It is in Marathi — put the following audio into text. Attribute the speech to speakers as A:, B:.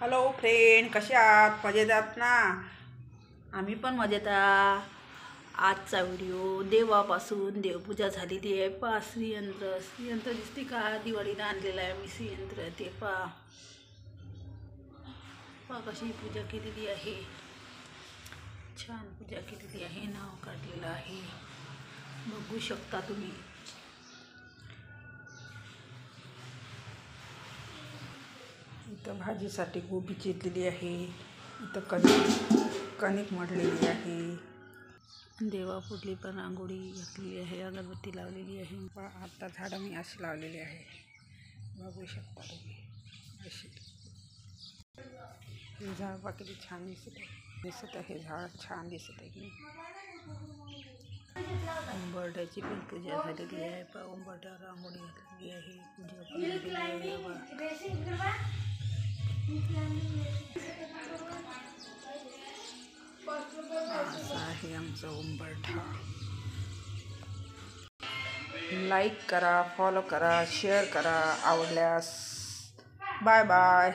A: हॅलो फ्रेंड, कसे आहात? मजेत आहात ना?
B: आम्ही पण मजेत आहोत. आजचा व्हिडिओ देवापासून देवपूजा झालेली आहे. पहा श्रीयंत्र दिसते का? दिवाळीला आणलेलं आहे मी श्रीयंत्र. ते पहा कशी पूजा केलेली आहे. छान पूजा केलेली आहे. नाव काढलेलं आहे, बघू शकता तुम्ही.
A: इथं भाजीसाठी गोबी चिरलेली आहे. इथं कणिक मळलेली आहे.
B: देवापुढली पण रांगोळी घातलेली आहे, अगरबत्ती लावलेली आहे.
A: आता झाडं मी अशी लावलेली आहे, बघू शकता तुम्ही. अशी हे झाड बघा किती छान दिसत आहे. झाड छान दिसत आहे.
B: उंबरठ्याची पण पूजा झालेली आहे. उंबरठ्यावर रांगोळी घातलेली आहे, पूजा पण झालेली आहे.
A: असा आहे आमचा उंबरठा. लाईक करा, फॉलो करा, शेअर करा आवडल्यास. Bye bye.